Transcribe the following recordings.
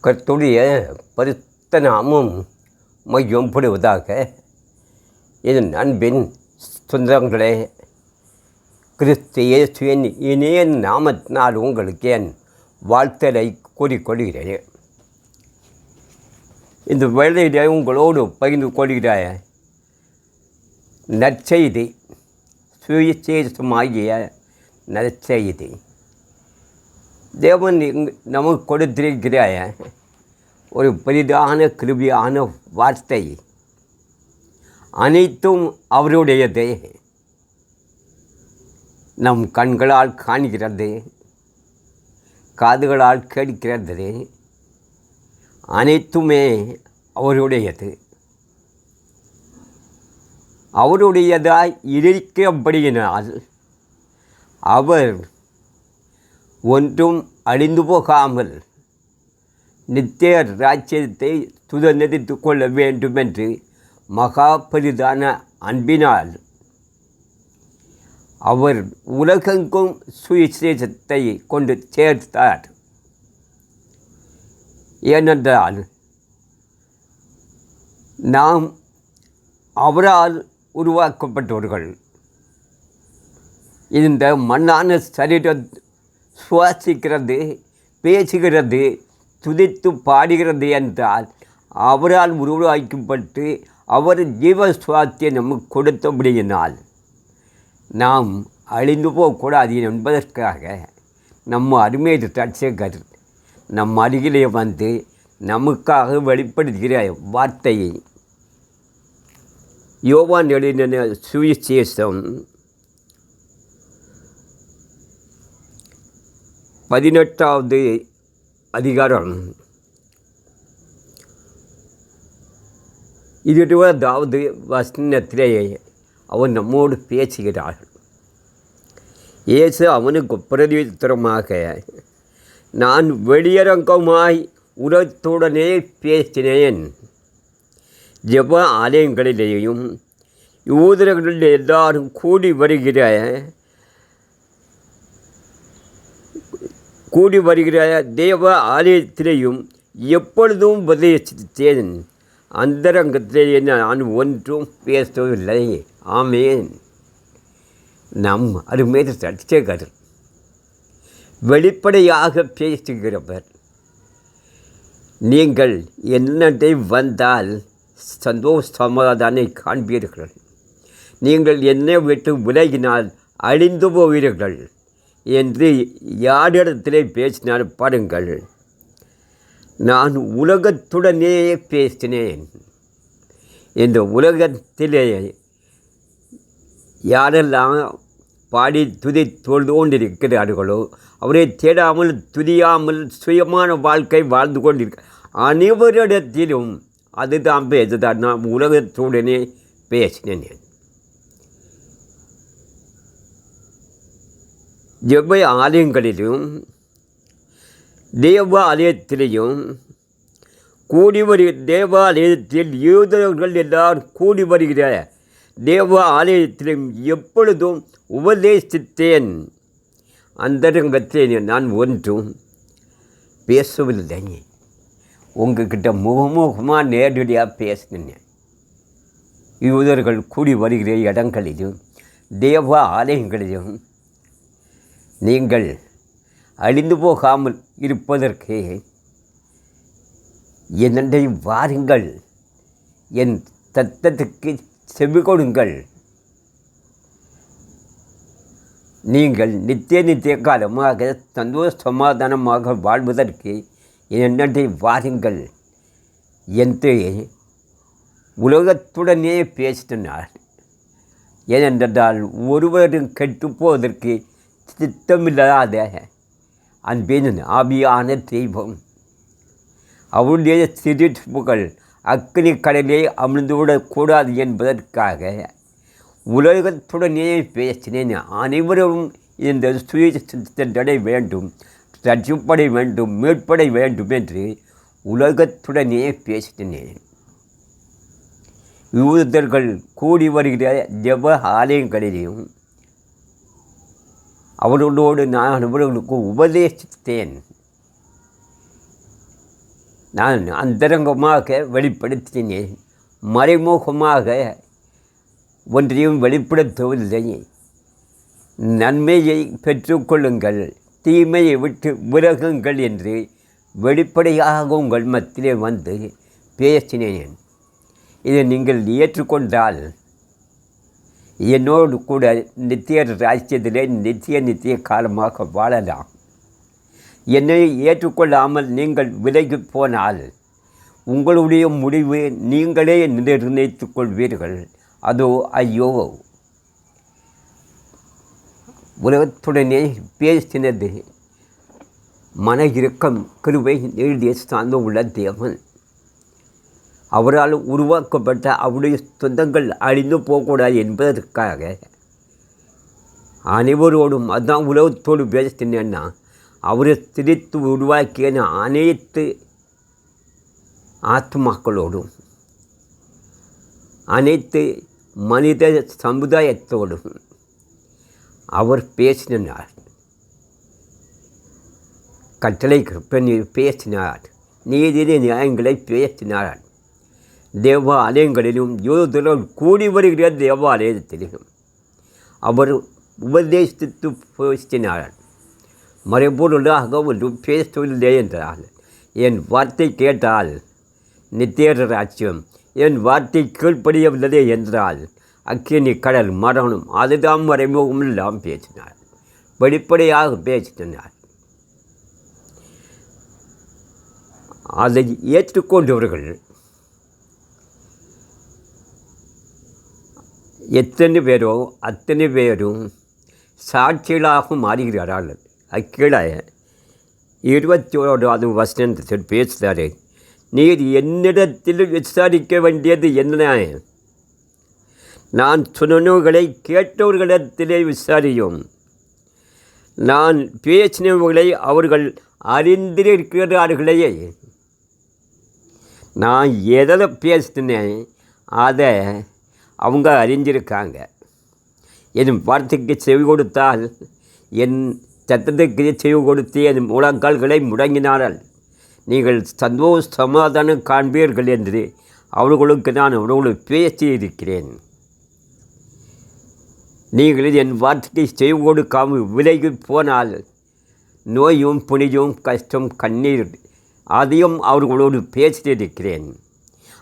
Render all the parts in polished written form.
கர்த்தருடைய பரிசுத்த நாமம் மையப்படுவதாக. என் அன்பின் சொந்தங்களே, கிறிஸ்து இயேசுவின் இனிய நாமத்தினால் உங்களுக்கு என் வாழ்த்தலை கூறிக்கொள்கிறேன். இந்த வேளையிலே உங்களோடு பகிர்ந்து கொள்கிற நற்செய்தி, சுவிசேஷமாகிய நற்செய்தி. தேவன் நமக்கு கொடுத்திருக்கிற ஒரு பெரிதான கிருபையான வார்த்தை. அனைத்தும் அவருடையதே. நம் கண்களால் காண்கிறது, காதுகளால் கேட்கிறது, அனைத்துமே அவருடையது. அவருடையதாய் இருக்கிறபடியினால் அவர் ஒன்றும் அழிந்து போகாமல் நித்திய ராஜ்யத்தை சுதந்திரித்து கொள்ள வேண்டும் என்று மகா பெரிதான அன்பினால் அவர் உலகெங்கும் சுவிசேஷத்தை கொண்டு சேர்த்தார். ஏனென்றால் நாம் அவரால் உருவாக்கப்பட்டவர்கள். இந்த மண்ணான சரீரம் சுவாசிக்கிறது, பேசுகிறது, துதித்து பாடுகிறது என்றால் அவரால் உருவாக்கப்பட்டு அவர் ஜீவ சுவாத்தியை நமக்கு கொடுத்தபடியினால் நாம் அழிந்து போகக்கூடாது என்பதற்காக நம்ம அருமை ரட்சகர் நம் அருகிலே வந்து நமக்காக வெளிப்படுத்துகிற வார்த்தையை யோவான் எழுதின சுவிசேஷம் 18வது அதிகாரம் 20வது வசனத்திலே அவன் நம்மோடு பேசுகிறார். இயேசு அவனுக்கு பிரதியுத்தரமாக, நான் வெளியரங்கமாய் உரத்துடனே பேசினேன். ஜெப ஆலயங்களிலேயும் யூதர்கள் எல்லாரும் கூடி வருகிற தேவ ஆலயத்திலேயும் எப்பொழுதும் உபதேசித்தேன். அந்தரங்கத்திலே நான் ஒன்றும் பேசவில்லை. ஆமேன். நம் அருமை ரட்சகர் வெளிப்படையாக பேசுகிறவர். நீங்கள் என்னை வந்தால் சந்தோஷ சமாதானை காண்பீர்கள். நீங்கள் என்னை விட்டு விலகினால் அழிந்து போவீர்கள் என்று யாரிடத்திலே பேசினால் பாருங்கள். நான் உலகத்துடனே பேசினேன். இந்த உலகத்திலே யாரெல்லாம் பாடி துதி தொழுது கொண்டிருக்கிறார்களோ, அவரை தேடாமல் துதியாமல் சுயமான வாழ்க்கை வாழ்ந்து கொண்டிருக்க அனைவரிடத்திலும் அதுதான் பேசுதான். நான் உலகத்துடனே பேசினேன். ஜெப ஆலயங்களிலும் தேவ ஆலயத்திலையும் தேவாலயத்தில் யூதர்கள் எல்லாரும் கூடி வருகிற தேவ ஆலயத்திலும் எப்பொழுதும் உபதேசித்தேன். அந்தரங்கத்தில் நான் ஒன்றும் பேசவில்லை. உங்ககிட்ட முகமுகமாக நேரடியாக பேசினேன். யூதர்கள் கூடி வருகிற இடங்களிலும் தேவ ஆலயங்களிலும் நீங்கள் அழிந்து போகாமல் இருப்பதற்கு என்னை வாருங்கள், என் சத்தத்துக்கு செவி கொடுங்கள். நீங்கள் நித்திய காலமாக சந்தோஷ சமாதானமாக வாழ்வதற்கு என்னை வாருங்கள் என்று உலகத்துடனே பேசினார். ஏனென்றால் ஒருவரும் கெட்டுப்போவதற்கு சித்தமில்லாத அன்பின் ஆவியான தெய்வம் அவருடைய சிரிப்புகள் அக்கினி கடலே அமிழ்ந்துவிடக்கூடாது என்பதற்காக உலகத்துடனே பேசினேன். அனைவரும் இந்த சுயசித்தடை வேண்டும், ரட்சிப்படை வேண்டும், மீட்படை வேண்டும் என்று உலகத்துடனே பேசினேன். யூதர்கள் கூடி வருகிற ஜெப ஆலயங்களிலும் அவர்களோடு நான் அவர்களுக்கு உபதேசித்தேன். நான் அந்தரங்கமாக வெளிப்படுத்தினேன், மறைமுகமாக ஒன்றையும் வெளிப்படுத்தவில்லை. நன்மையை பெற்றுக்கொள்ளுங்கள், தீமையை விட்டு விலகுங்கள் என்று வெளிப்படையாக உங்கள் மத்தியிலே வந்து பேசினேன். இதை நீங்கள் ஏற்றுக்கொண்டால் என்னோடு கூட நித்திய ராஜ்யத்திலே நித்திய காலமாக வாழலாம். என்னை ஏற்றுக்கொள்ளாமல் நீங்கள் விலகி போனால் உங்களுடைய முடிவு நீங்களே நிர்ணயித்துக் கொள்வீர்கள். அதோ ஐயோ! உலகத்துடனே பேசினது மன இறுக்கம் கிருபை எழுதிய சார்ந்த உள்ள தேவன். அவரால் உருவாக்கப்பட்ட அவருடைய சொந்தங்கள் அழிந்து போகக்கூடாது என்பதற்காக அனைவரோடும், அதுதான் உலகத்தோடு பேசினேன்னா, அவரை திரித்து உருவாக்கிய அனைத்து ஆத்மாக்களோடும் அனைத்து மனித சமுதாயத்தோடும் அவர் பேசினார். கட்டளை பேசினார், நீதிய நியாயங்களை பேசினார். தேவாலயங்களிலும் யூதர்கள் கூடி வருகிற தேவாலயத்திலும் அவர் உபதேசித்து பேசினார். மறைபொருளாக ஒன்றும் பேசவில்லை என்றால், என் வார்த்தை கேட்டால் நித்திய ராஜ்யம், என் வார்த்தை கீழ்ப்படியவில்லை என்றால் அக்கினி, கடல், மரணம், அதுதான் மறைமுகம் எல்லாம் பேசினார், வெளிப்படையாக பேசினார். அதை ஏற்றுக்கொண்டவர்கள் எத்தனை பேரோ அத்தனை பேரும் சாட்சிகளாக மாறுகிறார்கள். அக்கீழே 21வது வசனத்தில் பேசுகிறாரு, நீர் என்னிடத்தில் விசாரிக்க வேண்டியது என்ன? நான் சொன்னவர்களை கேட்டவர்களிடத்திலே விசாரியும். நான் பேசினவர்களை அவர்கள் அறிந்திருக்கிறார்களே. நான் எதை பேசினேன் அதை அவங்க அறிஞ்சிருக்காங்க. என் வார்த்தைக்கு செவி கொடுத்தால், என் சத்தத்துக்கு செவி கொடுத்து என் முழங்கால்களை முடங்கினார்கள். நீங்கள் சந்தோஷ சமாதானம் காண்பீர்கள் என்று அவர்களுக்கு நான் அவர்களுக்கு பேசியிருக்கிறேன். நீங்கள் என் வார்த்தைக்கு செவி கொடுக்காமல் விலகி போனால் நோயும் புனியும் கஷ்டம் கண்ணீர் அதையும் அவர்களோடு பேசியிருக்கிறேன்.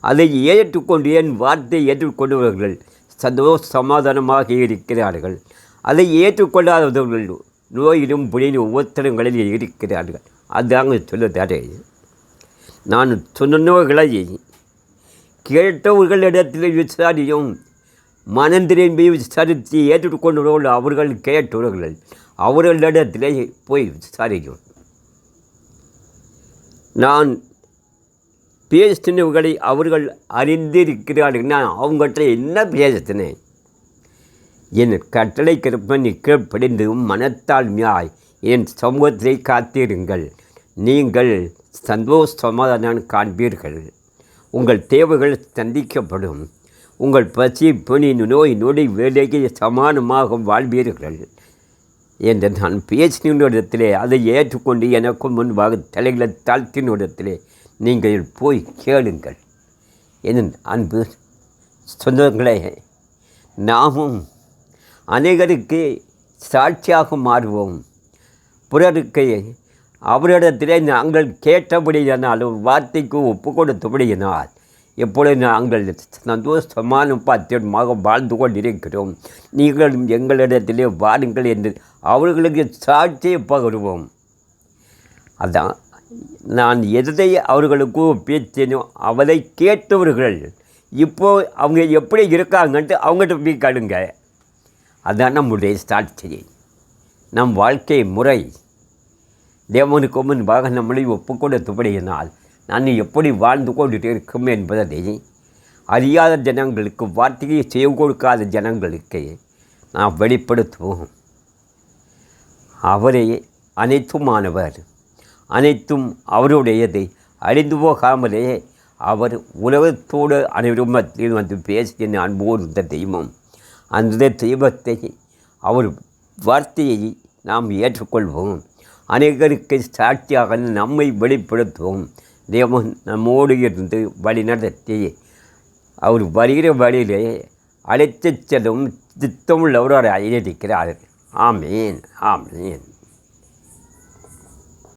அதை ஏற்றுக்கொண்டு என் வார்த்தையை ஏற்றுக்கொண்டவர்கள் சந்தோஷ சமாதானமாக இருக்கிறார்கள். அதை ஏற்றுக்கொள்ளாதவர்கள் நோயிலும் புனியும் உபத்திரங்களில் இருக்கிறார்கள். அதாங்க சொல்லுதாரு. நான் சொன்னவர்களை கேட்டவர்களிடத்தில் விசாரியும், மனம் திரும்பி விசாரித்து ஏற்றுக்கொண்டவர்கள் அவர்கள் கேட்டவர்கள் அவர்களிடத்திலே போய் விசாரிக்கும். நான் பேசினவர்களை அவர்கள் அறிந்திருக்கிறார்கள். நான் அவங்கள்ட்ட என்ன பேசினேன்? என் கட்டளை கிருப்பன் கீழ்ப்படிந்து மனத்தாழ்மையாய் என் சமூகத்தை காத்திருங்கள். நீங்கள் சந்தோஷ சமாதானம் காண்பீர்கள். உங்கள் தேவைகள் சந்திக்கப்படும். உங்கள் பசி பணி நோய் நொடி வேலைக்கு சமானமாக வாழ்வீர்கள் என்று நான் பேசின இடத்திலே அதை ஏற்றுக்கொண்டு எனக்கு முன்பாக தலைகளை தாழ்த்தின இடத்திலே நீங்கள் போய் கேளுங்கள். என் அன்பு சொந்தங்களே, நாமும் அநேகருக்கு சாட்சியாக மாறுவோம். பிறருக்கு அவரிடத்திலே நாங்கள் கேட்டபடியினாலும் வார்த்தைக்கு ஒப்பு கொடுத்தபடியினால் எப்பொழுது நாங்கள் சந்தோஷமான பாத்திரமாக வாழ்ந்து கொண்டிருக்கிறோம். நீங்களும் எங்களிடத்திலே வாருங்கள் என்று அவர்களுக்கு சாட்சியை பகிர்வோம். அதான் நான் எதை அவர்களுக்கு பேசினோ அவரை கேட்டவர்கள் இப்போது அவங்க எப்படி இருக்காங்கன்ட்டு அவங்ககிட்ட போய் கேளுங்க. அதுதான் நம்முடைய சாட்சி, நம் வாழ்க்கை முறை. தேவனுக்கு முன்பாக நம்மளை ஒப்பு கொடுத்தபடியினால் நான் எப்படி வாழ்ந்து கொண்டு இருக்கும் என்பதை அறியாத ஜனங்களுக்கு, வார்த்தையை செய்ய கொடுக்காத ஜனங்களுக்கு நாம் வெளிப்படுத்துவோம். அவரே அனைத்துமானவர், அனைத்தும் அவருடையது. அழிந்து போகாமலே அவர் உலகத்தோடு அனைவரும் மத்தியில் வந்து பேசிய அன்போடு தெய்வம். அந்த தெய்வத்தை அவர் வார்த்தையை நாம் ஏற்றுக்கொள்வோம். அநேகருக்கு சாட்சியாக நம்மை வெளிப்படுத்துவோம். தேவன் நம்மோடு இருந்து வழி நடத்தி அவர் வருகிற வழியிலே அழைத்துச் செல்லும் திட்டமுள்ளவராக இருக்கிறார். ஆமீன், ஆமீன்.